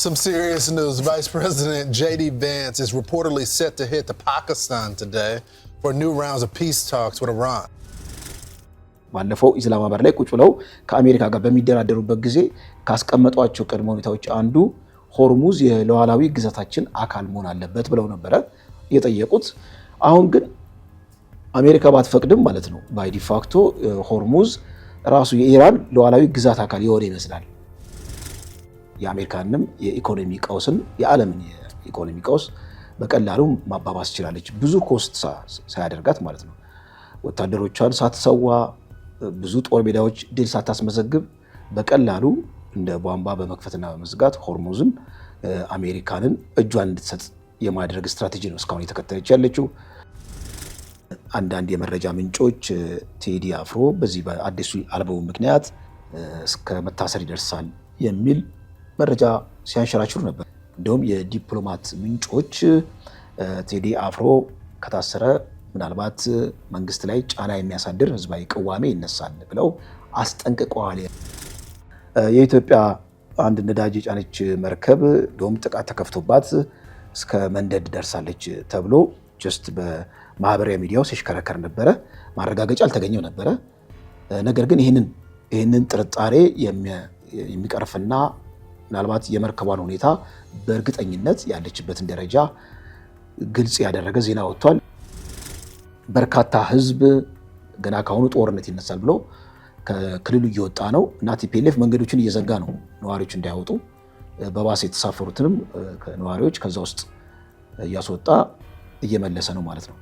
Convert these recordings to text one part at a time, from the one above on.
Some serious news. Vice President J.D. Vance is reportedly set to head to Pakistan today for new rounds of peace talks with Iran. ባለፈው ኢስላማባድ ላይ ቁጭ ብለው ከአሜሪካ ጋር በሚደራደሩበት ጊዜ ካስቀመጧቸው ቅድመ ሁኔታዎች አንዱ ሆርሙዝ የሉዓላዊ ግዛታችን አካል መሆን አለበት ብለው ነበር የጠየቁት። አሁን ግን አሜሪካ ባትፈቅድም ማለት ነው ባይ ዲፋክቶ ሆርሙዝ ራሱ የኢራን ሉዓላዊ ግዛት አካል ይሆን ይመስላል። የአሜሪካንም የኢኮኖሚ ቀውስን የዓለምን የኢኮኖሚ ቀውስ በቀላሉ ማባባስ ይችላልች ብዙ ኮስት ሳያደርጋት ማለት ነው። ወታደሮቿን ሳትሰዋ ብዙ ጦር ሜዳዎች ድል ሳታስመዘግብ በቀላሉ እንደ ቧንቧ በመክፈትና በመዝጋት ሆርሙዝን አሜሪካንን እጇን እንድትሰጥ የማድረግ ስትራቴጂ ነው እስካሁን የተከተለች ያለችው። አንዳንድ የመረጃ ምንጮች ቴዲ አፍሮ በዚህ በአዲሱ አልበሙ ምክንያት እስከ መታሰር ይደርሳል የሚል መረጃ ሲያንሸራሽሩ ነበር። እንደውም የዲፕሎማት ምንጮች ቴዲ አፍሮ ከታሰረ ምናልባት መንግስት ላይ ጫና የሚያሳድር ህዝባዊ ቅዋሜ ይነሳል ብለው አስጠንቅቀዋል። የኢትዮጵያ አንድ ነዳጅ የጫነች መርከብ እንደውም ጥቃት ተከፍቶባት እስከ መንደድ ደርሳለች ተብሎ ጀስት በማህበራዊ ሚዲያው ሲሽከረከር ነበረ። ማረጋገጫ አልተገኘም ነበረ። ነገር ግን ይህንን ጥርጣሬ የሚቀርፍና ምናልባት የመርከቧን ሁኔታ በእርግጠኝነት ያለችበትን ደረጃ ግልጽ ያደረገ ዜና ወጥቷል። በርካታ ህዝብ ገና ካሁኑ ጦርነት ይነሳል ብሎ ከክልሉ እየወጣ ነው እና ቲፒኤልኤፍ መንገዶችን እየዘጋ ነው ነዋሪዎች እንዳይወጡ። በባስ የተሳፈሩትንም ነዋሪዎች ከዛ ውስጥ እያስወጣ እየመለሰ ነው ማለት ነው።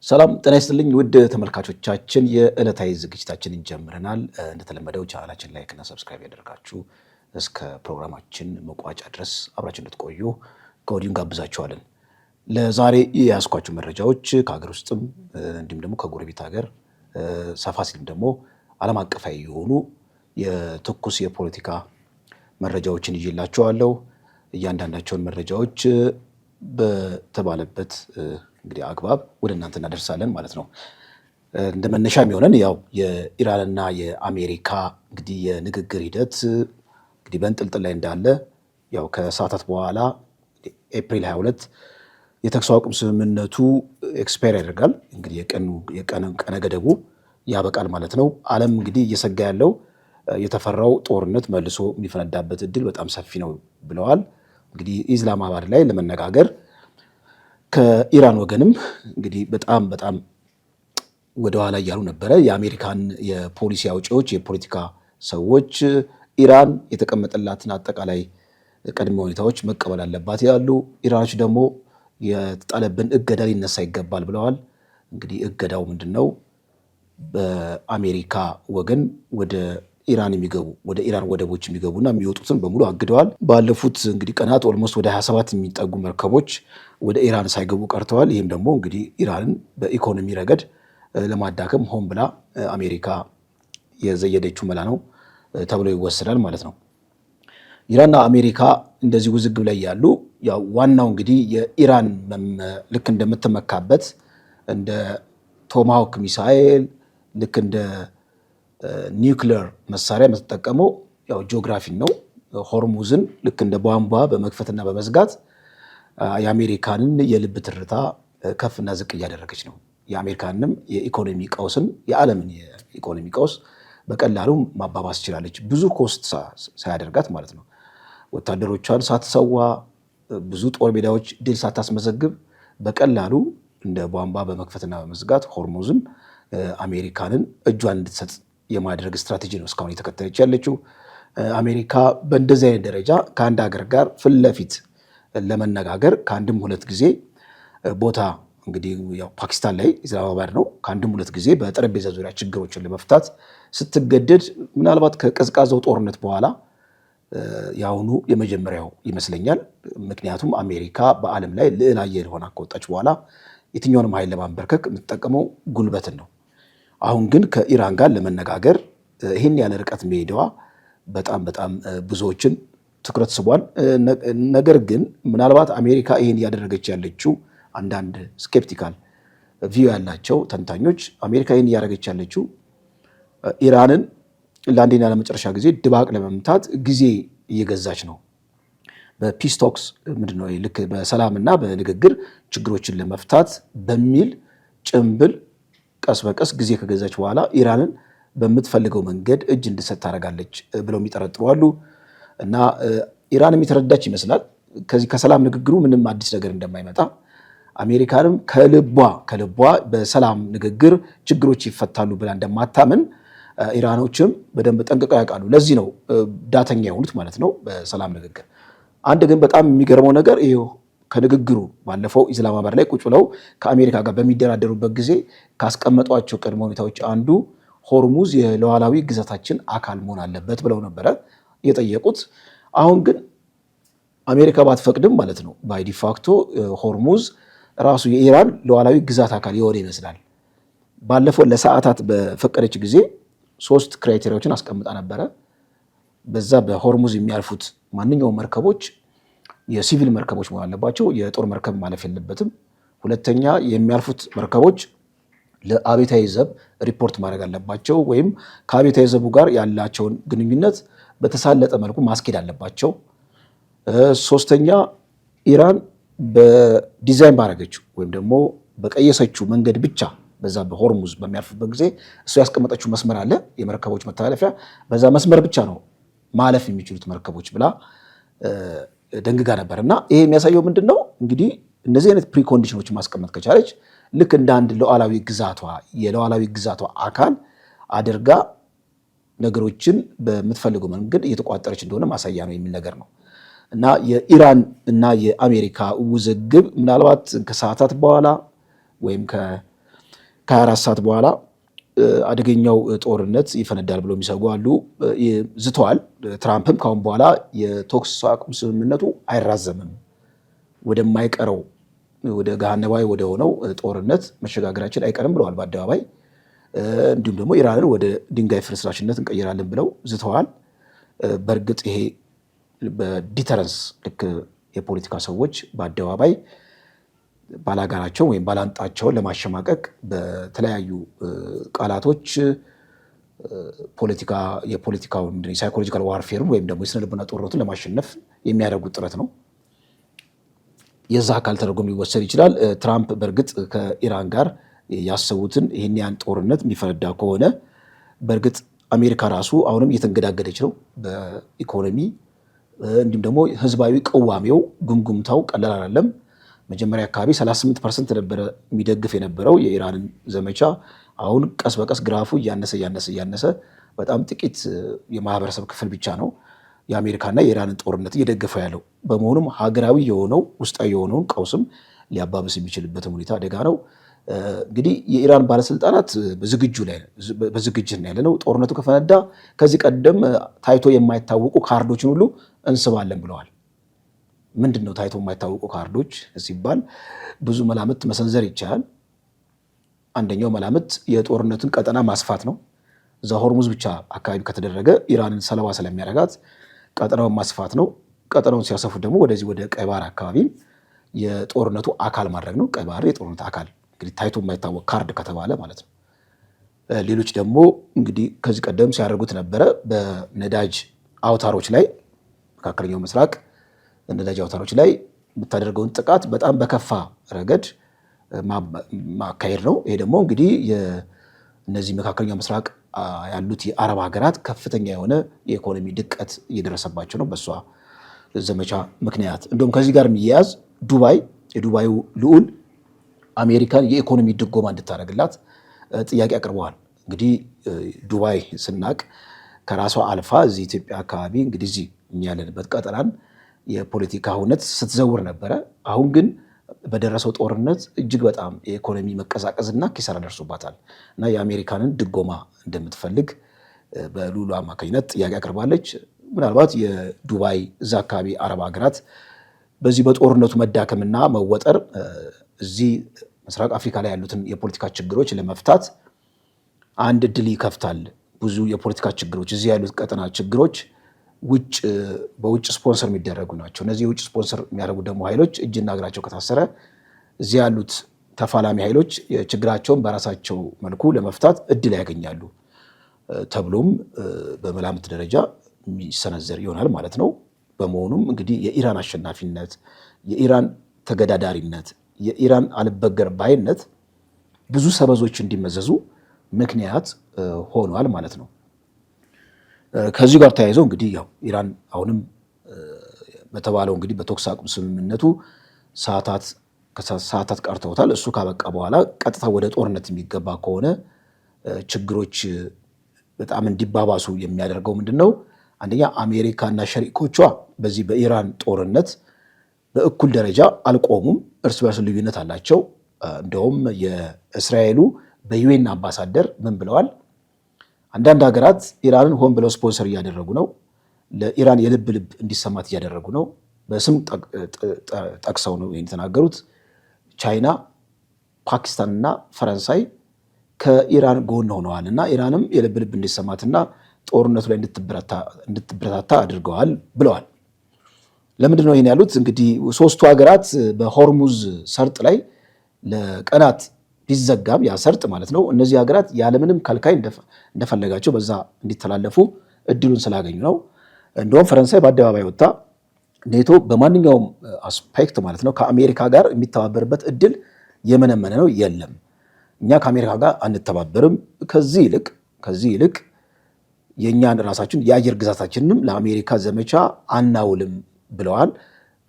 ሰላም ጤና ይስጥልኝ ውድ ተመልካቾቻችን፣ የዕለታዊ ዝግጅታችንን ጀምረናል። እንደተለመደው ቻናላችን ላይክ እና ሰብስክራይብ ያደርጋችሁ እስከ ፕሮግራማችን መቋጫ ድረስ አብራችሁ እንድትቆዩ ከወዲሁ ጋብዛችኋለን። ለዛሬ የያዝኳችሁ መረጃዎች ከሀገር ውስጥም እንዲሁም ደግሞ ከጎረቤት ሀገር ሰፋ ሲልም ደግሞ ዓለም አቀፋዊ የሆኑ የትኩስ የፖለቲካ መረጃዎችን ይዤላችኋለሁ። እያንዳንዳቸውን መረጃዎች በተባለበት እንግዲህ አግባብ ወደ እናንተ እናደርሳለን ማለት ነው። እንደ መነሻ የሚሆነን ያው የኢራንና የአሜሪካ እንግዲህ የንግግር ሂደት እንግዲህ በእንጥልጥል ላይ እንዳለ ያው ከሰዓታት በኋላ ኤፕሪል 22 የተኩስ አቁም ስምምነቱ ኤክስፓየር ያደርጋል። እንግዲህ የቀነ ገደቡ ያበቃል ማለት ነው። ዓለም እንግዲህ እየሰጋ ያለው የተፈራው ጦርነት መልሶ የሚፈነዳበት እድል በጣም ሰፊ ነው ብለዋል። እንግዲህ ኢስላማባድ ላይ ለመነጋገር ከኢራን ወገንም እንግዲህ በጣም ወደኋላ እያሉ ነበረ። የአሜሪካን የፖሊሲ አውጪዎች የፖለቲካ ሰዎች ኢራን የተቀመጠላትን አጠቃላይ ቅድመ ሁኔታዎች መቀበል አለባት ይላሉ። ኢራኖች ደግሞ የተጣለብን እገዳ ሊነሳ ይገባል ብለዋል። እንግዲህ እገዳው ምንድነው? በአሜሪካ ወገን ወደ ኢራን የሚገቡ ወደ ኢራን ወደቦች የሚገቡና የሚወጡትን በሙሉ አግደዋል። ባለፉት እንግዲህ ቀናት ኦልሞስት ወደ 27 የሚጠጉ መርከቦች ወደ ኢራን ሳይገቡ ቀርተዋል። ይህም ደግሞ እንግዲህ ኢራንን በኢኮኖሚ ረገድ ለማዳከም ሆን ብላ አሜሪካ የዘየደችው መላ ነው ተብሎ ይወሰዳል ማለት ነው። ኢራንና አሜሪካ እንደዚህ ውዝግብ ላይ ያሉ ያው ዋናው እንግዲህ የኢራን ልክ እንደምትመካበት እንደ ቶማሃውክ ሚሳኤል ልክ እንደ ኒውክሊየር መሳሪያ የምትጠቀመው ያው ጂኦግራፊን ነው። ሆርሙዝን ልክ እንደ ቧንቧ በመክፈትና በመዝጋት የአሜሪካንን የልብ ትርታ ከፍና ዝቅ እያደረገች ነው። የአሜሪካንም የኢኮኖሚ ቀውስን የዓለምን የኢኮኖሚ ቀውስ በቀላሉ ማባባስ ይችላለች ብዙ ኮስት ሳያደርጋት ማለት ነው። ወታደሮቿን ሳትሰዋ ብዙ ጦር ሜዳዎች ድል ሳታስመዘግብ በቀላሉ እንደ ቧንቧ በመክፈትና በመዝጋት ሆርሙዝን አሜሪካንን እጇን እንድትሰጥ የማድረግ ስትራቴጂ ነው እስካሁን የተከተለች ያለችው። አሜሪካ በእንደዚህ አይነት ደረጃ ከአንድ ሀገር ጋር ፊት ለፊት ለመነጋገር ከአንድም ሁለት ጊዜ ቦታ እንግዲህ ያው ፓኪስታን ላይ ኢስላማባድ ነው ከአንድም ሁለት ጊዜ በጠረጴዛ ዙሪያ ችግሮችን ለመፍታት ስትገደድ ምናልባት ከቀዝቃዛው ጦርነት በኋላ ያውኑ የመጀመሪያው ይመስለኛል። ምክንያቱም አሜሪካ በዓለም ላይ ልዕለ ኃያል ሆና ከወጣች በኋላ የትኛውንም ኃይል ለማንበርከክ የምትጠቀመው ጉልበትን ነው። አሁን ግን ከኢራን ጋር ለመነጋገር ይህን ያለ ርቀት መሄዷ በጣም ብዙዎችን ትኩረት ስቧል። ነገር ግን ምናልባት አሜሪካ ይህን እያደረገች ያለችው አንዳንድ ስኬፕቲካል ቪው ያላቸው ተንታኞች አሜሪካ ይህን እያደረገች ያለችው ኢራንን ለአንዴና ለመጨረሻ ጊዜ ድባቅ ለመምታት ጊዜ እየገዛች ነው። በፒስ ቶክስ ምንድነው ልክ በሰላምና በንግግር ችግሮችን ለመፍታት በሚል ጭምብል ቀስ በቀስ ጊዜ ከገዛች በኋላ ኢራንን በምትፈልገው መንገድ እጅ እንድሰጥ ታደርጋለች ብለው የሚጠረጥሩ አሉ። እና ኢራን የተረዳች ይመስላል ከዚህ ከሰላም ንግግሩ ምንም አዲስ ነገር እንደማይመጣ፣ አሜሪካንም ከልቧ በሰላም ንግግር ችግሮች ይፈታሉ ብላ እንደማታምን ኢራኖችም በደንብ ጠንቅቀው ያውቃሉ። ለዚህ ነው ዳተኛ የሆኑት ማለት ነው በሰላም ንግግር። አንድ ግን በጣም የሚገርመው ነገር ይኸው ከንግግሩ ባለፈው ኢስላማባድ ላይ ቁጭ ብለው ከአሜሪካ ጋር በሚደራደሩበት ጊዜ ካስቀመጧቸው ቅድመ ሁኔታዎች አንዱ ሆርሙዝ የሉዓላዊ ግዛታችን አካል መሆን አለበት ብለው ነበረ የጠየቁት። አሁን ግን አሜሪካ ባትፈቅድም ማለት ነው ባይ ዲፋክቶ ሆርሙዝ ራሱ የኢራን ሉዓላዊ ግዛት አካል የሆነ ይመስላል። ባለፈው ለሰዓታት በፈቀደች ጊዜ 3 ክራይቴሪያዎችን አስቀምጣ ነበረ። በዛ በሆርሙዝ የሚያልፉት ማንኛውም መርከቦች የሲቪል መርከቦች መሆን አለባቸው፣ የጦር መርከብ ማለፍ የለበትም። ሁለተኛ የሚያልፉት መርከቦች ለአብዮታዊ ዘብ ሪፖርት ማድረግ አለባቸው፣ ወይም ከአብዮታዊ ዘቡ ጋር ያላቸውን ግንኙነት በተሳለጠ መልኩ ማስኬድ አለባቸው። ሶስተኛ ኢራን በዲዛይን ባረገችው ወይም ደግሞ በቀየሰችው መንገድ ብቻ በዛ በሆርሙዝ በሚያልፉበት ጊዜ እሱ ያስቀመጠችው መስመር አለ፣ የመርከቦች መተላለፊያ፣ በዛ መስመር ብቻ ነው ማለፍ የሚችሉት መርከቦች ብላ ደንግጋ ነበር። እና ይሄ የሚያሳየው ምንድን ነው እንግዲህ እነዚህ አይነት ፕሪኮንዲሽኖች ማስቀመጥ ከቻለች ልክ እንደ አንድ የሉዓላዊ ግዛቷ አካል አድርጋ ነገሮችን በምትፈልገው መንገድ እየተቋጠረች እንደሆነ ማሳያ ነው የሚል ነገር ነው። እና የኢራን እና የአሜሪካ ውዝግብ ምናልባት ከሰዓታት በኋላ ወይም ከ24 ሰዓት በኋላ አደገኛው ጦርነት ይፈነዳል ብለው የሚሰጉ አሉ፣ ዝተዋል። ትራምፕም ካሁን በኋላ የተኩስ አቁም ስምምነቱ አይራዘምም፣ ወደማይቀረው ወደ ገሃነባዊ ወደ ሆነው ጦርነት መሸጋገራችን አይቀርም ብለዋል በአደባባይ። እንዲሁም ደግሞ ኢራንን ወደ ድንጋይ ፍርስራሽነት እንቀይራለን ብለው ዝተዋል። በእርግጥ ይሄ በዲተረንስ ልክ የፖለቲካ ሰዎች በአደባባይ ባላጋራቸውን ወይም ባላንጣቸውን ለማሸማቀቅ በተለያዩ ቃላቶች የፖለቲካውን ሳይኮሎጂካል ዋርፌርን ወይም ደግሞ የስነ ልቦና ጦርነቱን ለማሸነፍ የሚያደርጉት ጥረት ነው። የዛ አካል ተደርጎ ሊወሰድ ይችላል። ትራምፕ በእርግጥ ከኢራን ጋር ያሰቡትን ይህን ያን ጦርነት የሚፈነዳ ከሆነ በእርግጥ አሜሪካ ራሱ አሁንም እየተንገዳገደች ነው በኢኮኖሚ እንዲሁም ደግሞ ህዝባዊ ቅዋሜው ጉምጉምታው ቀላል አይደለም። መጀመሪያ አካባቢ 38% ነበረ የሚደግፍ የነበረው የኢራንን ዘመቻ። አሁን ቀስ በቀስ ግራፉ እያነሰ በጣም ጥቂት የማህበረሰብ ክፍል ብቻ ነው የአሜሪካና የኢራንን ጦርነት እየደገፈ ያለው። በመሆኑም ሀገራዊ የሆነው ውስጣዊ የሆነውን ቀውስም ሊያባብስ የሚችልበትም ሁኔታ አደጋ ነው። እንግዲህ የኢራን ባለስልጣናት በዝግጅት ነው ያለነው። ጦርነቱ ከፈነዳ ከዚህ ቀደም ታይቶ የማይታወቁ ካርዶችን ሁሉ እንስባለን ብለዋል። ምንድን ነው ታይቶ የማይታወቁ ካርዶች ሲባል ብዙ መላምት መሰንዘር ይቻላል። አንደኛው መላምት የጦርነቱን ቀጠና ማስፋት ነው። እዛ ሆርሙዝ ብቻ አካባቢ ከተደረገ ኢራንን ሰለባ ስለሚያደርጋት ቀጠናውን ማስፋት ነው። ቀጠናውን ሲያሰፉት ደግሞ ወደዚህ ወደ ቀይ ባህር አካባቢ የጦርነቱ አካል ማድረግ ነው። ቀይ ባህር የጦርነቱ አካል እንግዲህ ታይቶ የማይታወቅ ካርድ ከተባለ ማለት ነው። ሌሎች ደግሞ እንግዲህ ከዚህ ቀደም ሲያደርጉት ነበረ በነዳጅ አውታሮች ላይ መካከለኛው ምስራቅ ነዳጅ አውታሮች ላይ የምታደርገውን ጥቃት በጣም በከፋ ረገድ ማካሄድ ነው። ይሄ ደግሞ እንግዲህ እነዚህ መካከለኛው ምስራቅ ያሉት የአረብ ሀገራት ከፍተኛ የሆነ የኢኮኖሚ ድቀት እየደረሰባቸው ነው በእሷ ዘመቻ ምክንያት። እንዲሁም ከዚህ ጋር የሚያያዝ የዱባዩ ልዑል አሜሪካን የኢኮኖሚ ድጎማ እንድታደርግላት ጥያቄ አቅርበዋል። እንግዲህ ዱባይ ስናቅ ከራሷ አልፋ እዚህ ኢትዮጵያ አካባቢ እንግዲህ እዚህ ያለንበት ቀጠናን የፖለቲካ ሁነት ስትዘውር ነበረ። አሁን ግን በደረሰው ጦርነት እጅግ በጣም የኢኮኖሚ መቀዛቀዝና ኪሳራ ደርሶባታል እና የአሜሪካንን ድጎማ እንደምትፈልግ በልዑሉ አማካኝነት ጥያቄ አቅርባለች። ምናልባት የዱባይ እዛ አካባቢ አረብ ሀገራት በዚህ በጦርነቱ መዳከምና መወጠር እዚህ ምስራቅ አፍሪካ ላይ ያሉትን የፖለቲካ ችግሮች ለመፍታት አንድ እድል ይከፍታል። ብዙ የፖለቲካ ችግሮች እዚህ ያሉት ቀጠና ችግሮች በውጭ ስፖንሰር የሚደረጉ ናቸው። እነዚህ የውጭ ስፖንሰር የሚያደርጉ ደግሞ ኃይሎች እጅና እግራቸው ከታሰረ እዚህ ያሉት ተፋላሚ ኃይሎች ችግራቸውን በራሳቸው መልኩ ለመፍታት እድል ያገኛሉ ተብሎም በመላምት ደረጃ የሚሰነዘር ይሆናል ማለት ነው። በመሆኑም እንግዲህ የኢራን አሸናፊነት፣ የኢራን ተገዳዳሪነት፣ የኢራን አልበገር ባይነት ብዙ ሰበዞች እንዲመዘዙ ምክንያት ሆኗል ማለት ነው። ከዚህ ጋር ተያይዞ እንግዲህ ያው ኢራን አሁንም በተባለው እንግዲህ በተኩስ አቁም ስምምነቱ ሰዓታት ቀርተውታል። እሱ ካበቃ በኋላ ቀጥታ ወደ ጦርነት የሚገባ ከሆነ ችግሮች በጣም እንዲባባሱ የሚያደርገው ምንድን ነው? አንደኛ አሜሪካና ሸሪኮቿ በዚህ በኢራን ጦርነት በእኩል ደረጃ አልቆሙም። እርስ በርስ ልዩነት አላቸው። እንደውም የእስራኤሉ በዩኤን አምባሳደር ምን ብለዋል? አንዳንድ ሀገራት ኢራንን ሆን ብለው ስፖንሰር እያደረጉ ነው፣ ለኢራን የልብ ልብ እንዲሰማት እያደረጉ ነው። በስም ጠቅሰው ነው ይህን የተናገሩት። ቻይና፣ ፓኪስታንና ፈረንሳይ ከኢራን ጎን ሆነዋል እና ኢራንም የልብ ልብ እንዲሰማትና ጦርነቱ ላይ እንድትበረታታ አድርገዋል ብለዋል። ለምንድን ነው ይህን ያሉት? እንግዲህ ሶስቱ ሀገራት በሆርሙዝ ሰርጥ ላይ ለቀናት ቢዘጋም ያ ሰርጥ ማለት ነው፣ እነዚህ ሀገራት ያለምንም ከልካይ እንደፈለጋቸው በዛ እንዲተላለፉ እድሉን ስላገኙ ነው። እንደውም ፈረንሳይ በአደባባይ ወጥታ ኔቶ በማንኛውም አስፔክት ማለት ነው ከአሜሪካ ጋር የሚተባበርበት እድል የመነመነ ነው፣ የለም፣ እኛ ከአሜሪካ ጋር አንተባበርም፣ ከዚህ ይልቅ የእኛን ራሳችን የአየር ግዛታችንንም ለአሜሪካ ዘመቻ አናውልም ብለዋል።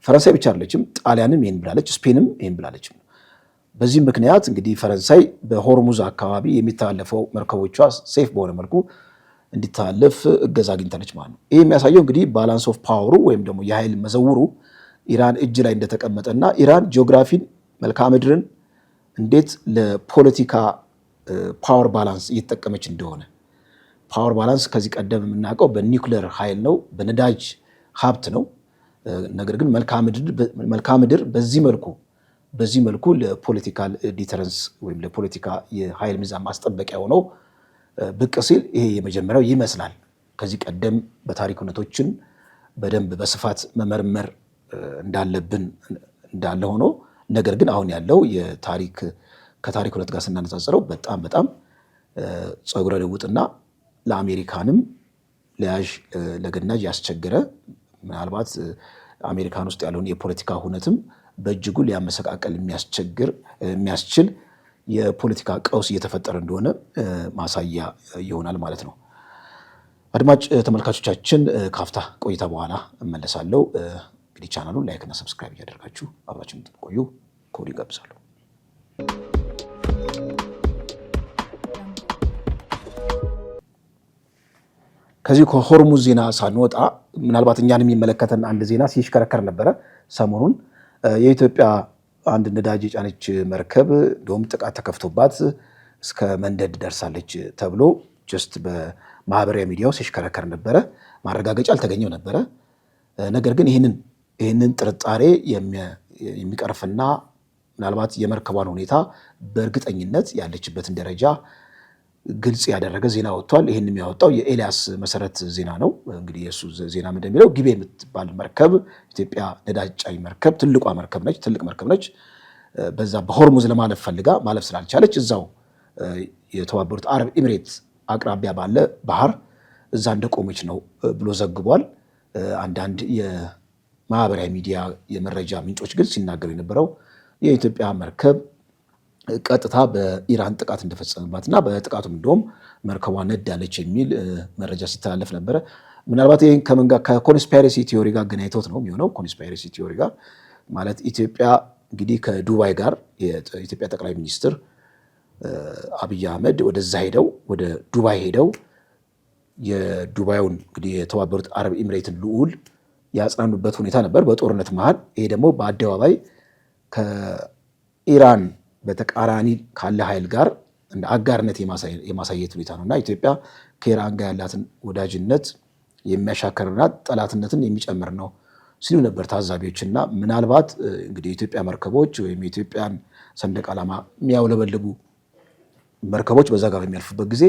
ፈረንሳይ ብቻ አይደለችም፣ ጣሊያንም ይህን ብላለች፣ ስፔንም ይህን ብላለች። በዚህ ምክንያት እንግዲህ ፈረንሳይ በሆርሙዝ አካባቢ የሚተላለፈው መርከቦቿ ሴፍ በሆነ መልኩ እንዲተላለፍ እገዛ አግኝታለች ማለት ነው። ይህ የሚያሳየው እንግዲህ ባላንስ ኦፍ ፓወሩ ወይም ደግሞ የኃይል መዘውሩ ኢራን እጅ ላይ እንደተቀመጠና ኢራን ጂኦግራፊን፣ መልክዓ ምድርን እንዴት ለፖለቲካ ፓወር ባላንስ እየተጠቀመች እንደሆነ። ፓወር ባላንስ ከዚህ ቀደም የምናውቀው በኒውክሌር ኃይል ነው፣ በነዳጅ ሀብት ነው። ነገር ግን መልክዓ ምድር በዚህ መልኩ ለፖለቲካል ዲተረንስ ወይም ለፖለቲካ የኃይል ሚዛን ማስጠበቂያ ሆነው ብቅ ሲል ይሄ የመጀመሪያው ይመስላል። ከዚህ ቀደም በታሪክ እውነቶችን በደንብ በስፋት መመርመር እንዳለብን እንዳለ ሆኖ ነገር ግን አሁን ያለው ከታሪክ እውነት ጋር ስናነጻጽረው በጣም ጸጉረ ልውጥና ለአሜሪካንም ለያዥ ለገናዥ ያስቸገረ ምናልባት አሜሪካን ውስጥ ያለውን የፖለቲካ ሁነትም በእጅጉ ሊያመሰቃቀል የሚያስችል የፖለቲካ ቀውስ እየተፈጠረ እንደሆነ ማሳያ ይሆናል ማለት ነው። አድማጭ ተመልካቾቻችን ካፍታ ቆይታ በኋላ እመለሳለሁ። እንግዲህ ቻናሉን ላይክ እና ሰብስክራይብ እያደረጋችሁ አብራችን እንድትቆዩ ከወዲሁ ጋብዛለሁ። ከዚህ ከሆርሙዝ ዜና ሳንወጣ ምናልባት እኛን የሚመለከተን አንድ ዜና ሲሽከረከር ነበረ ሰሞኑን። የኢትዮጵያ አንድ ነዳጅ የጫነች መርከብ እንደውም ጥቃት ተከፍቶባት እስከ መንደድ ደርሳለች ተብሎ ጀስት በማህበራዊ ሚዲያው ሲሽከረከር ነበረ። ማረጋገጫ አልተገኘው ነበረ። ነገር ግን ይህንን ጥርጣሬ የሚቀርፍና ምናልባት የመርከቧን ሁኔታ በእርግጠኝነት ያለችበትን ደረጃ ግልጽ ያደረገ ዜና ወጥቷል። ይህን የሚያወጣው የኤልያስ መሰረት ዜና ነው። እንግዲህ የእሱ ዜና እንደሚለው ጊቤ የምትባል መርከብ ኢትዮጵያ ነዳጅ ጫኝ መርከብ ትልቅ መርከብ ነች። በዛ በሆርሙዝ ለማለፍ ፈልጋ ማለፍ ስላልቻለች እዛው የተባበሩት አረብ ኤሚሬት አቅራቢያ ባለ ባህር እዛ እንደቆመች ነው ብሎ ዘግቧል። አንዳንድ የማህበራዊ ሚዲያ የመረጃ ምንጮች ግን ሲናገሩ የነበረው የኢትዮጵያ መርከብ ቀጥታ በኢራን ጥቃት እንደፈጸመባትና በጥቃቱም እንደውም መርከቧ ነዳለች የሚል መረጃ ሲተላለፍ ነበረ። ምናልባት ይህን ከምን ጋር ከኮንስፓይረሲ ቲዮሪ ጋር ገናኝቶት ነው የሚሆነው። ኮንስፓይረሲ ቲዮሪ ጋር ማለት ኢትዮጵያ እንግዲህ ከዱባይ ጋር የኢትዮጵያ ጠቅላይ ሚኒስትር አብይ አህመድ ወደ ዱባይ ሄደው የዱባዩን እንግዲህ የተባበሩት አረብ ኤሚሬትን ልዑል ያጽናኑበት ሁኔታ ነበር በጦርነት መሃል። ይሄ ደግሞ በአደባባይ ከኢራን በተቃራኒ ካለ ኃይል ጋር እንደ አጋርነት የማሳየት ሁኔታ ነውና ኢትዮጵያ ከኢራን ጋር ያላትን ወዳጅነት የሚያሻከርና ጠላትነትን የሚጨምር ነው ሲሉ ነበር ታዛቢዎችና ምናልባት እንግዲህ የኢትዮጵያ መርከቦች ወይም የኢትዮጵያን ሰንደቅ ዓላማ የሚያውለበልቡ መርከቦች በዛ ጋር በሚያልፉበት ጊዜ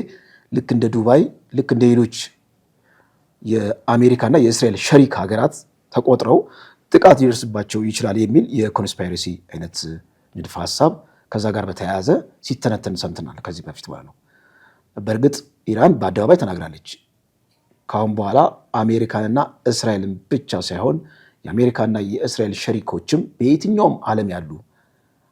ልክ እንደ ዱባይ ልክ እንደ ሌሎች የአሜሪካና የእስራኤል ሸሪክ ሀገራት ተቆጥረው ጥቃት ሊደርስባቸው ይችላል የሚል የኮንስፓይረሲ አይነት ንድፈ ሀሳብ ከዛ ጋር በተያያዘ ሲተነተን ሰምተናል ከዚህ በፊት ማለት ነው። በእርግጥ ኢራን በአደባባይ ተናግራለች። ካሁን በኋላ አሜሪካንና እስራኤልን ብቻ ሳይሆን የአሜሪካና የእስራኤል ሸሪኮችም በየትኛውም ዓለም ያሉ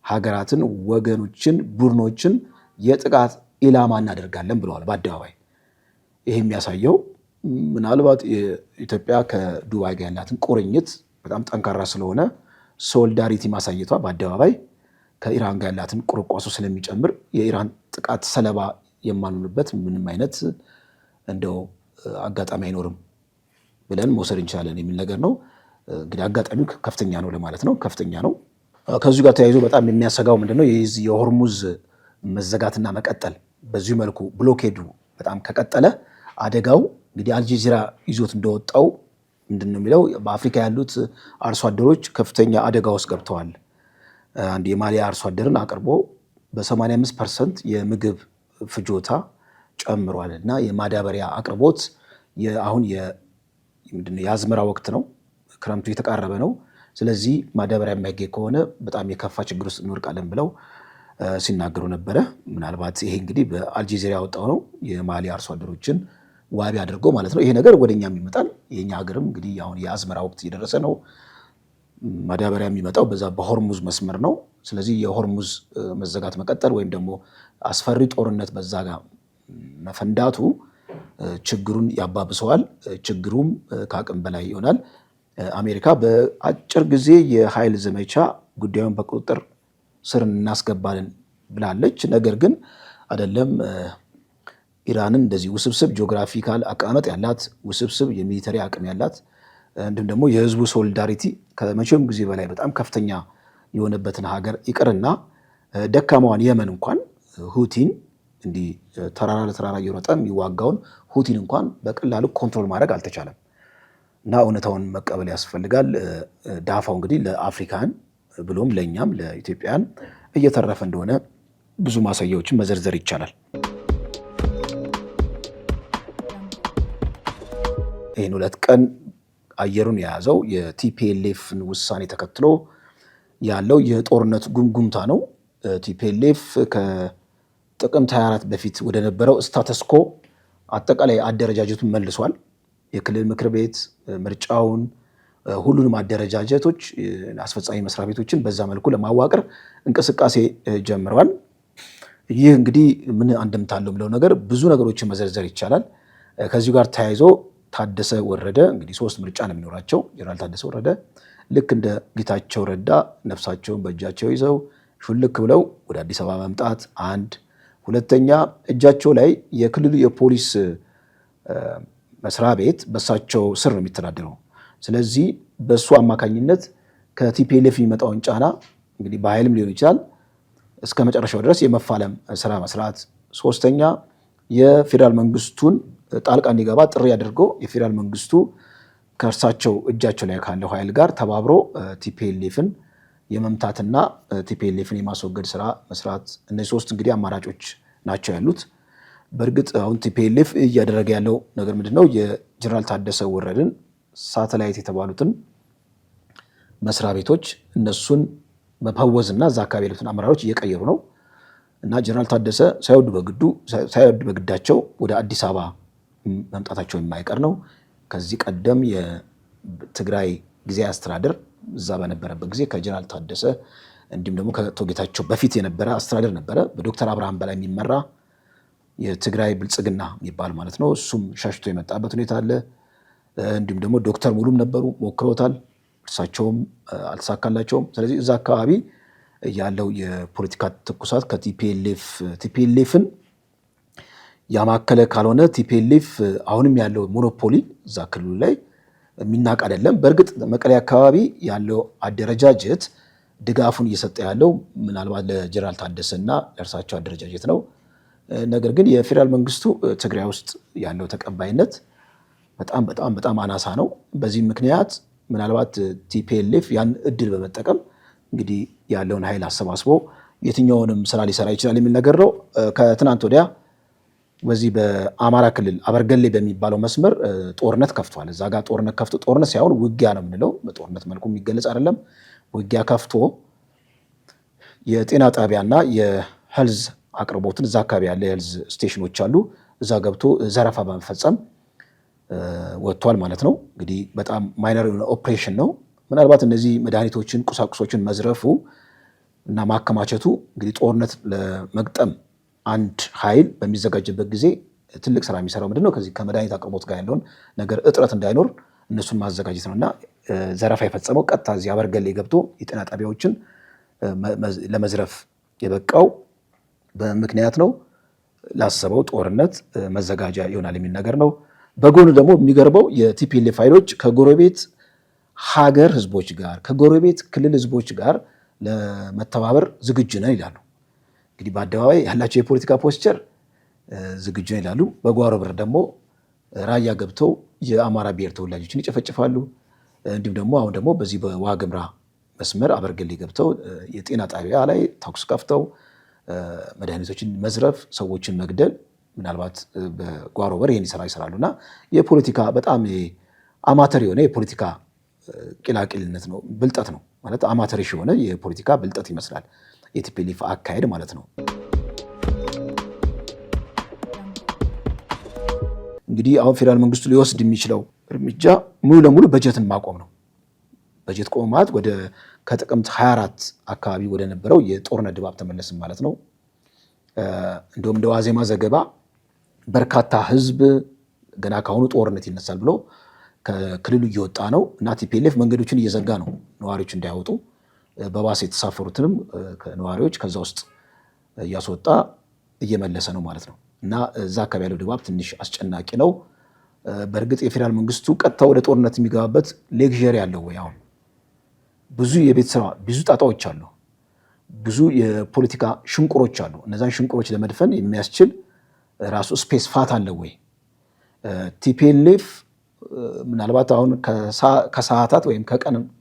ሀገራትን፣ ወገኖችን፣ ቡድኖችን የጥቃት ኢላማ እናደርጋለን ብለዋል በአደባባይ። ይህ የሚያሳየው ምናልባት ኢትዮጵያ ከዱባይ ጋር ያላትን ቁርኝት በጣም ጠንካራ ስለሆነ ሶሊዳሪቲ ማሳየቷ በአደባባይ ከኢራን ጋር ያላትን ቁርቋሶ ስለሚጨምር የኢራን ጥቃት ሰለባ የማንሆንበት ምንም አይነት እንደው አጋጣሚ አይኖርም ብለን መውሰድ እንችላለን የሚል ነገር ነው። እንግዲህ አጋጣሚው ከፍተኛ ነው ለማለት ነው። ከፍተኛ ነው። ከዚሁ ጋር ተያይዞ በጣም የሚያሰጋው ምንድነው የሆርሙዝ መዘጋትና መቀጠል። በዚሁ መልኩ ብሎኬዱ በጣም ከቀጠለ አደጋው እንግዲህ አልጀዚራ ይዞት እንደወጣው ምንድነው የሚለው በአፍሪካ ያሉት አርሶ አደሮች ከፍተኛ አደጋ ውስጥ ገብተዋል። አንድ የማሊያ አርሶ አደርን አቅርቦ በ85% የምግብ ፍጆታ ጨምሯል እና የማዳበሪያ አቅርቦት አሁን የአዝመራ ወቅት ነው፣ ክረምቱ የተቃረበ ነው። ስለዚህ ማዳበሪያ የማይገኝ ከሆነ በጣም የከፋ ችግር ውስጥ እንወድቃለን ብለው ሲናገሩ ነበረ። ምናልባት ይሄ እንግዲህ በአልጀዚራ ያወጣው ነው የማሊ አርሶ አደሮችን ዋቢ አድርጎ ማለት ነው። ይሄ ነገር ወደኛም ይመጣል። የኛ ሀገርም እንግዲህ አሁን የአዝመራ ወቅት እየደረሰ ነው። ማዳበሪያ የሚመጣው በዛ በሆርሙዝ መስመር ነው። ስለዚህ የሆርሙዝ መዘጋት መቀጠል ወይም ደግሞ አስፈሪ ጦርነት በዛ ጋር መፈንዳቱ ችግሩን ያባብሰዋል። ችግሩም ከአቅም በላይ ይሆናል። አሜሪካ በአጭር ጊዜ የኃይል ዘመቻ ጉዳዩን በቁጥጥር ስር እናስገባለን ብላለች። ነገር ግን አይደለም ኢራንን እንደዚህ ውስብስብ ጂኦግራፊካል አቀማመጥ ያላት ውስብስብ የሚሊተሪ አቅም ያላት እንዲሁም ደግሞ የህዝቡ ሶሊዳሪቲ ከመቼም ጊዜ በላይ በጣም ከፍተኛ የሆነበትን ሀገር ይቅርና ደካማዋን የመን እንኳን ሁቲን እንዲህ ተራራ ለተራራ እየሮጠ የሚዋጋውን ሁቲን እንኳን በቀላሉ ኮንትሮል ማድረግ አልተቻለም እና እውነታውን መቀበል ያስፈልጋል። ዳፋው እንግዲህ ለአፍሪካን ብሎም ለእኛም ለኢትዮጵያን እየተረፈ እንደሆነ ብዙ ማሳያዎችን መዘርዘር ይቻላል። ይህን 2 ቀን አየሩን የያዘው የቲፒኤልኤፍን ውሳኔ ተከትሎ ያለው የጦርነት ጉምጉምታ ነው። ቲፒኤልኤፍ ከጥቅምት 24 በፊት ወደ ነበረው ስታተስኮ አጠቃላይ አደረጃጀቱን መልሷል። የክልል ምክር ቤት ምርጫውን፣ ሁሉንም አደረጃጀቶች፣ አስፈጻሚ መስሪያ ቤቶችን በዛ መልኩ ለማዋቀር እንቅስቃሴ ጀምረዋል። ይህ እንግዲህ ምን አንድምታ አለው ብለው ነገር ብዙ ነገሮችን መዘርዘር ይቻላል። ከዚሁ ጋር ተያይዞ ታደሰ ወረደ እንግዲህ 3 ምርጫ ነው የሚኖራቸው። ጀነራል ታደሰ ወረደ ልክ እንደ ጌታቸው ረዳ ነፍሳቸውን በእጃቸው ይዘው ሹልክ ብለው ወደ አዲስ አበባ መምጣት አንድ፣ ሁለተኛ እጃቸው ላይ የክልሉ የፖሊስ መስሪያ ቤት በሳቸው ስር ነው የሚተዳደረው። ስለዚህ በሱ አማካኝነት ከቲፒኤልኤፍ የሚመጣውን ጫና እንግዲህ በኃይልም ሊሆን ይችላል እስከ መጨረሻው ድረስ የመፋለም ስራ መስራት። ሶስተኛ የፌዴራል መንግስቱን ጣልቃ እንዲገባ ጥሪ አድርጎ የፌዴራል መንግስቱ ከእርሳቸው እጃቸው ላይ ካለው ኃይል ጋር ተባብሮ ቲፒኤልኤፍን የመምታትና ቲፒኤልኤፍን የማስወገድ ስራ መስራት። እነዚህ 3 እንግዲህ አማራጮች ናቸው ያሉት። በእርግጥ አሁን ቲፒኤልኤፍ እያደረገ ያለው ነገር ምንድነው? የጀነራል ታደሰ ወረደን ሳተላይት የተባሉትን መስሪያ ቤቶች እነሱን መፈወዝና እዛ አካባቢ ያሉትን አመራሮች እየቀየሩ ነው እና ጀነራል ታደሰ ሳይወዱ በግዳቸው ወደ አዲስ አበባ መምጣታቸው የማይቀር ነው። ከዚህ ቀደም የትግራይ ጊዜያዊ አስተዳደር እዛ በነበረበት ጊዜ ከጀነራል ታደሰ እንዲሁም ደግሞ ከአቶ ጌታቸው በፊት የነበረ አስተዳደር ነበረ፣ በዶክተር አብርሃም በላይ የሚመራ የትግራይ ብልጽግና የሚባል ማለት ነው። እሱም ሻሽቶ የመጣበት ሁኔታ አለ። እንዲሁም ደግሞ ዶክተር ሙሉም ነበሩ፣ ሞክረውታል፣ እርሳቸውም አልተሳካላቸውም። ስለዚህ እዛ አካባቢ ያለው የፖለቲካ ትኩሳት ቲፒኤልኤፍን ያማከለ ካልሆነ ቲፒኤልኤፍ አሁንም ያለው ሞኖፖሊ እዛ ክልሉ ላይ የሚናቅ አይደለም። በእርግጥ መቀሌ አካባቢ ያለው አደረጃጀት ድጋፉን እየሰጠ ያለው ምናልባት ለጀነራል ታደሰና ለእርሳቸው አደረጃጀት ነው። ነገር ግን የፌዴራል መንግስቱ ትግራይ ውስጥ ያለው ተቀባይነት በጣም በጣም በጣም አናሳ ነው። በዚህ ምክንያት ምናልባት ቲፒኤልኤፍ ያን እድል በመጠቀም እንግዲህ ያለውን ኃይል አሰባስቦ የትኛውንም ስራ ሊሰራ ይችላል የሚል ነገር ነው። ከትናንት ወዲያ በዚህ በአማራ ክልል አበርገሌ በሚባለው መስመር ጦርነት ከፍቷል። እዛ ጋር ጦርነት ሳይሆን ውጊያ ነው የምንለው፣ በጦርነት መልኩ የሚገለጽ አይደለም። ውጊያ ከፍቶ የጤና ጣቢያና የሄልዝ አቅርቦትን እዛ አካባቢ ያለ የሄልዝ ስቴሽኖች አሉ፣ እዛ ገብቶ ዘረፋ በመፈጸም ወጥቷል ማለት ነው። እንግዲህ በጣም ማይነር የሆነ ኦፕሬሽን ነው። ምናልባት እነዚህ መድኃኒቶችን፣ ቁሳቁሶችን መዝረፉ እና ማከማቸቱ እንግዲህ ጦርነት ለመግጠም አንድ ኃይል በሚዘጋጅበት ጊዜ ትልቅ ስራ የሚሰራው ምንድን ነው? ከዚህ ከመድኃኒት አቅርቦት ጋር ያለውን ነገር እጥረት እንዳይኖር እነሱን ማዘጋጀት ነው እና ዘረፋ የፈጸመው ቀጥታ እዚህ አበርገሌ ገብቶ የጤና ጣቢያዎችን ለመዝረፍ የበቃው በምክንያት ነው። ላሰበው ጦርነት መዘጋጃ ይሆናል የሚል ነገር ነው። በጎኑ ደግሞ የሚገርበው የቲፒኤልኤፍ ኃይሎች ከጎረቤት ሀገር ህዝቦች ጋር ከጎረቤት ክልል ህዝቦች ጋር ለመተባበር ዝግጁ ነን ይላሉ። እንግዲህ በአደባባይ ያላቸው የፖለቲካ ፖስቸር ዝግጁ ነን ይላሉ። በጓሮ በር ደግሞ ራያ ገብተው የአማራ ብሔር ተወላጆችን ይጨፈጭፋሉ። እንዲሁም ደግሞ አሁን ደግሞ በዚህ በዋግምራ መስመር አበርገሌ ገብተው የጤና ጣቢያ ላይ ተኩስ ከፍተው መድኃኒቶችን መዝረፍ፣ ሰዎችን መግደል፣ ምናልባት በጓሮ በር ይህን ስራ ይሰራሉ እና የፖለቲካ በጣም አማተር የሆነ የፖለቲካ ቂላቂልነት ነው፣ ብልጠት ነው ማለት አማተሪሽ የሆነ የፖለቲካ ብልጠት ይመስላል የቲፒኤልኤፍ አካሄድ ማለት ነው። እንግዲህ አሁን ፌዴራል መንግስቱ ሊወስድ የሚችለው እርምጃ ሙሉ ለሙሉ በጀትን ማቆም ነው። በጀት ቆም ማለት ወደ ከጥቅምት 24 አካባቢ ወደ ነበረው የጦርነት ድባብ ተመለስም ማለት ነው። እንደውም እንደ ዋዜማ ዘገባ በርካታ ህዝብ ገና ካሁኑ ጦርነት ይነሳል ብሎ ከክልሉ እየወጣ ነው እና ቲፒኤልኤፍ መንገዶችን እየዘጋ ነው ነዋሪዎች እንዳይወጡ፣ በባስ የተሳፈሩትንም ነዋሪዎች ከዛ ውስጥ እያስወጣ እየመለሰ ነው ማለት ነው እና እዛ አካባቢ ያለው ድባብ ትንሽ አስጨናቂ ነው። በእርግጥ የፌዴራል መንግስቱ ቀጥታ ወደ ጦርነት የሚገባበት ሌክዠሪ ያለው ወይ? አሁን ብዙ የቤት ስራ፣ ብዙ ጣጣዎች አሉ፣ ብዙ የፖለቲካ ሽንቁሮች አሉ። እነዛን ሽንቁሮች ለመድፈን የሚያስችል ራሱ ስፔስ ፋት አለው ወይ? ቲፒኤልኤፍ ምናልባት አሁን ከሰዓታት ወይም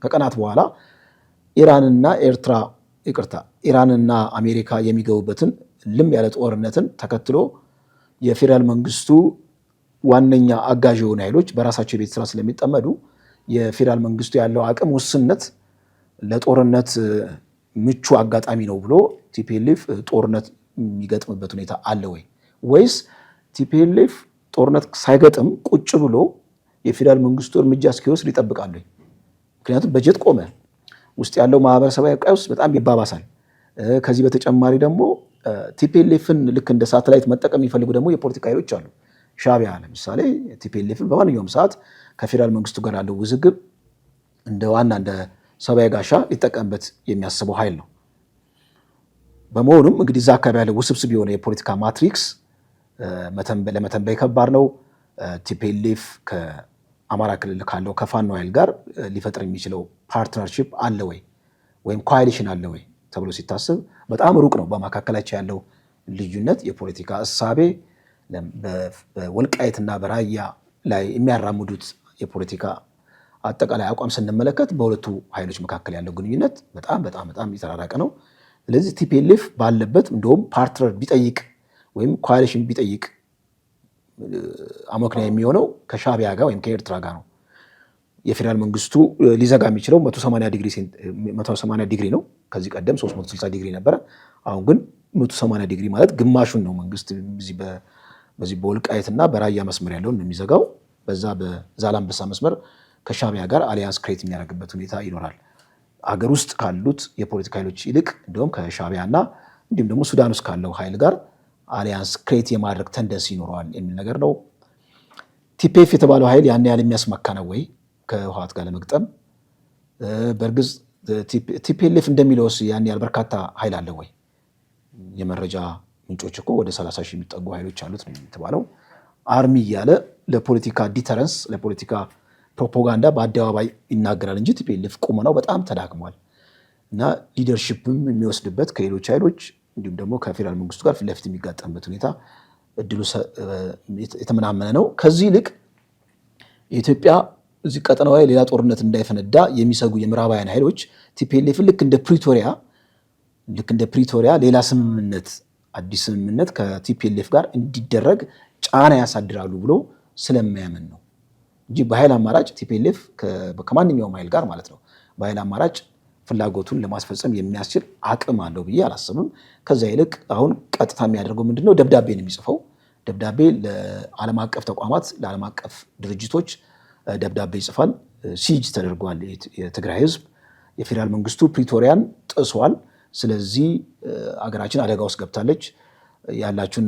ከቀናት በኋላ ኢራንና አሜሪካ የሚገቡበትን ልም ያለ ጦርነትን ተከትሎ የፌዴራል መንግስቱ ዋነኛ አጋዥ የሆኑ ኃይሎች በራሳቸው የቤት ስራ ስለሚጠመዱ የፌዴራል መንግስቱ ያለው አቅም ውስንነት ለጦርነት ምቹ አጋጣሚ ነው ብሎ ቲፒኤልኤፍ ጦርነት የሚገጥምበት ሁኔታ አለ ወይ? ወይስ ቲፒኤልኤፍ ጦርነት ሳይገጥም ቁጭ ብሎ የፌዴራል መንግስቱ እርምጃ እስኪወስድ ይጠብቃሉ? ምክንያቱም በጀት ቆመ፣ ውስጥ ያለው ማህበረሰባዊ ቀውስ በጣም ይባባሳል። ከዚህ በተጨማሪ ደግሞ ቲፒኤልኤፍን ልክ እንደ ሳተላይት መጠቀም የሚፈልጉ ደግሞ የፖለቲካ ኃይሎች አሉ። ሻዕቢያ ለምሳሌ ቲፒኤልኤፍን በማንኛውም ሰዓት ከፌዴራል መንግስቱ ጋር ያለው ውዝግብ እንደ ዋና እንደ ሰብአዊ ጋሻ ሊጠቀምበት የሚያስበው ኃይል ነው። በመሆኑም እንግዲህ እዛ አካባቢ ያለው ውስብስብ የሆነ የፖለቲካ ማትሪክስ ለመተንበይ ከባድ ነው። ቲፒኤልኤፍ ከአማራ ክልል ካለው ከፋኖ ኃይል ጋር ሊፈጥር የሚችለው ፓርትነርሺፕ አለ ወይ ወይም ኮአሊሽን አለ ወይ ተብሎ ሲታሰብ በጣም ሩቅ ነው። በመካከላቸው ያለው ልዩነት የፖለቲካ እሳቤ በወልቃይትና በራያ ላይ የሚያራምዱት የፖለቲካ አጠቃላይ አቋም ስንመለከት በሁለቱ ኃይሎች መካከል ያለው ግንኙነት በጣም በጣም በጣም የተራራቀ ነው። ስለዚህ ቲፒኤልኤፍ ባለበት እንደውም ፓርትነር ቢጠይቅ ወይም ኮአሊሽን ቢጠይቅ አመክንያ የሚሆነው ከሻዕቢያ ጋር ወይም ከኤርትራ ጋር ነው። የፌዴራል መንግስቱ ሊዘጋ የሚችለው 180 ዲግሪ ነው። ከዚህ ቀደም 360 ዲግሪ ነበረ። አሁን ግን 180 ዲግሪ ማለት ግማሹን ነው መንግስት በዚህ በወልቃይትና በራያ መስመር ያለውን ነው የሚዘጋው። በዛ በዛላምበሳ መስመር ከሻዕቢያ ጋር አሊያንስ ክሬት የሚያደርግበት ሁኔታ ይኖራል። አገር ውስጥ ካሉት የፖለቲካ ኃይሎች ይልቅ እንዲሁም ከሻዕቢያና እንዲሁም ደግሞ ሱዳን ውስጥ ካለው ኃይል ጋር አሊያንስ ክሬት የማድረግ ተንደንሲ ይኖረዋል የሚል ነገር ነው። ቲፒኤፍ የተባለው ኃይል ያን ያህል የሚያስመካ ነው ወይ ከህወሓት ጋር ለመግጠም? በእርግጥ ቲፒኤልኤፍ እንደሚለውስ ያን ያህል በርካታ ኃይል አለ ወይ? የመረጃ ምንጮች እኮ ወደ 30 ሺህ የሚጠጉ ኃይሎች አሉት ነው የተባለው። አርሚ እያለ ለፖለቲካ ዲተረንስ ለፖለቲካ ፕሮፓጋንዳ በአደባባይ ይናገራል እንጂ ቲፒኤልኤፍ ቁመናው በጣም ተዳክሟል እና ሊደርሺፕም የሚወስድበት ከሌሎች ኃይሎች እንዲሁም ደግሞ ከፌዴራል መንግስቱ ጋር ፊት ለፊት የሚጋጠምበት ሁኔታ እድሉ የተመናመነ ነው። ከዚህ ይልቅ የኢትዮጵያ እዚህ ቀጠናው ላይ ሌላ ጦርነት እንዳይፈነዳ የሚሰጉ የምዕራባውያን ኃይሎች ቲፒኤልኤፍን ልክ እንደ ፕሪቶሪያ ሌላ ስምምነት አዲስ ስምምነት ከቲፒኤልኤፍ ጋር እንዲደረግ ጫና ያሳድራሉ ብሎ ስለማያምን ነው እንጂ በኃይል አማራጭ ቲፒኤልኤፍ ከማንኛውም ኃይል ጋር ማለት ነው በኃይል አማራጭ ፍላጎቱን ለማስፈጸም የሚያስችል አቅም አለው ብዬ አላስብም። ከዛ ይልቅ አሁን ቀጥታ የሚያደርገው ምንድነው? ደብዳቤ ነው የሚጽፈው። ደብዳቤ ለዓለም አቀፍ ተቋማት፣ ለዓለም አቀፍ ድርጅቶች ደብዳቤ ይጽፋል። ሲጅ ተደርጓል የትግራይ ህዝብ። የፌዴራል መንግስቱ ፕሪቶሪያን ጥሷል። ስለዚህ አገራችን አደጋ ውስጥ ገብታለች። ያላችሁን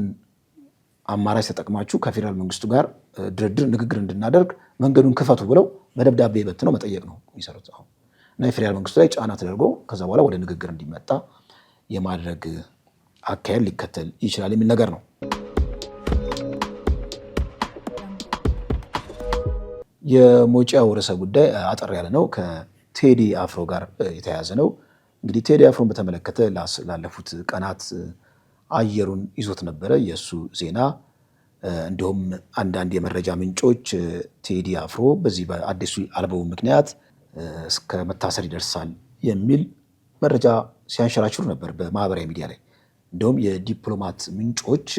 አማራጭ ተጠቅማችሁ ከፌዴራል መንግስቱ ጋር ድርድር፣ ንግግር እንድናደርግ መንገዱን ክፈቱ ብለው በደብዳቤ በትነው መጠየቅ ነው የሚሰሩት አሁን እና የፌዴራል መንግስቱ ላይ ጫና ተደርጎ ከዛ በኋላ ወደ ንግግር እንዲመጣ የማድረግ አካሄድ ሊከተል ይችላል የሚል ነገር ነው። የሞጫው ርዕሰ ጉዳይ አጠር ያለ ነው። ከቴዲ አፍሮ ጋር የተያያዘ ነው። እንግዲህ ቴዲ አፍሮን በተመለከተ ላለፉት ቀናት አየሩን ይዞት ነበረ የእሱ ዜና። እንዲሁም አንዳንድ የመረጃ ምንጮች ቴዲ አፍሮ በዚህ በአዲሱ አልበሙ ምክንያት እስከ መታሰር ይደርሳል የሚል መረጃ ሲያንሸራሽሩ ነበር በማህበራዊ ሚዲያ ላይ። እንዲሁም የዲፕሎማት ምንጮች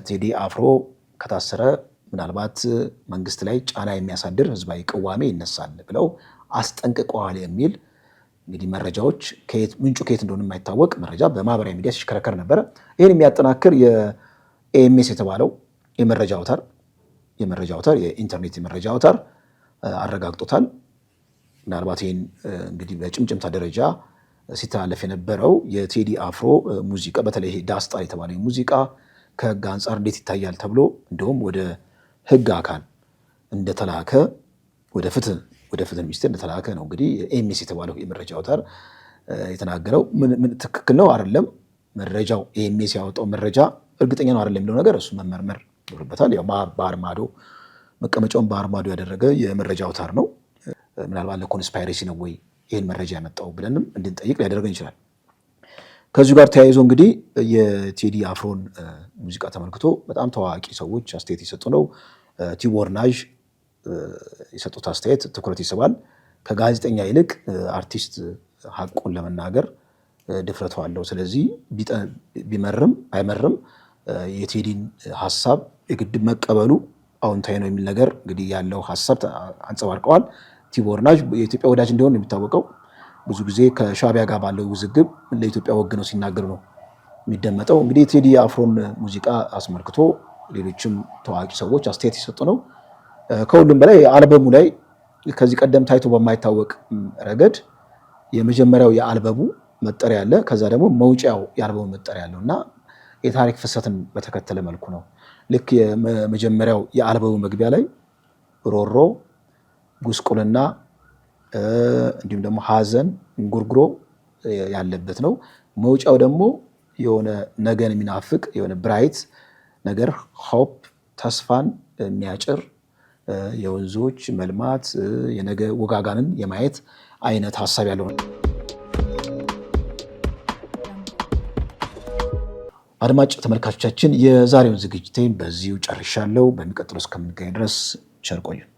ቴዲ አፍሮ ከታሰረ ምናልባት መንግስት ላይ ጫና የሚያሳድር ህዝባዊ ቅዋሜ ይነሳል ብለው አስጠንቅቀዋል የሚል እንግዲህ መረጃዎች ምንጩ ከየት እንደሆነ የማይታወቅ መረጃ በማህበራዊ ሚዲያ ሲሽከረከር ነበረ። ይህን የሚያጠናክር የኤኤምኤስ የተባለው የመረጃ አውታር የኢንተርኔት የመረጃ አውታር አረጋግጦታል። ምናልባት ይህን እንግዲህ በጭምጭምታ ደረጃ ሲተላለፍ የነበረው የቴዲ አፍሮ ሙዚቃ በተለይ ዳስጣ የተባለው ሙዚቃ ከህግ አንጻር እንዴት ይታያል ተብሎ እንደውም ወደ ህግ አካል እንደተላከ ወደ ፍትህ ሚኒስቴር እንደተላከ ነው እንግዲህ ኤምኤስ የተባለው የመረጃ አውታር የተናገረው። ምን ትክክል ነው አይደለም፣ መረጃው ኤምኤስ ያወጣው መረጃ እርግጠኛ ነው አይደለም የሚለው ነገር እሱ መመርመር ይኖርበታል። ያው ባህር ማዶ መቀመጫውን ባህር ማዶ ያደረገ የመረጃ አውታር ነው። ምናልባት ለኮንስፓይሬሲ ነው ወይ ይህን መረጃ ያመጣው ብለንም እንድንጠይቅ ሊያደርገን ይችላል። ከዚሁ ጋር ተያይዞ እንግዲህ የቴዲ አፍሮን ሙዚቃ ተመልክቶ በጣም ታዋቂ ሰዎች አስተያየት የሰጡ ነው። ቲቦር ናዥ የሰጡት አስተያየት ትኩረት ይስባል። ከጋዜጠኛ ይልቅ አርቲስት ሀቁን ለመናገር ድፍረቱ አለው። ስለዚህ ቢመርም አይመርም የቴዲን ሀሳብ የግድ መቀበሉ አዎንታዊ ነው የሚል ነገር እንግዲህ ያለው ሀሳብ አንጸባርቀዋል። ቲቦር ናዥ የኢትዮጵያ ወዳጅ እንደሆነ የሚታወቀው ብዙ ጊዜ ከሻዕቢያ ጋር ባለው ውዝግብ ለኢትዮጵያ ወግ ነው ሲናገር ነው የሚደመጠው። እንግዲህ የቴዲ አፍሮን ሙዚቃ አስመልክቶ ሌሎችም ታዋቂ ሰዎች አስተያየት የሰጡ ነው። ከሁሉም በላይ አልበሙ ላይ ከዚህ ቀደም ታይቶ በማይታወቅ ረገድ የመጀመሪያው የአልበሙ መጠሪያ አለ። ከዛ ደግሞ መውጫው የአልበሙ መጠሪያ አለው እና የታሪክ ፍሰትን በተከተለ መልኩ ነው። ልክ የመጀመሪያው የአልበሙ መግቢያ ላይ ሮሮ፣ ጉስቁልና እንዲሁም ደግሞ ሀዘን፣ እንጉርጉሮ ያለበት ነው። መውጫው ደግሞ የሆነ ነገን የሚናፍቅ የሆነ ብራይት ነገር ሆፕ ተስፋን የሚያጭር የወንዞች መልማት የነገ ወጋጋንን የማየት አይነት ሀሳብ ያለው ነው። አድማጭ ተመልካቾቻችን የዛሬውን ዝግጅቴን በዚሁ ጨርሻለሁ። በሚቀጥለው እስከምንገናኝ ድረስ ቸር ቆዩን።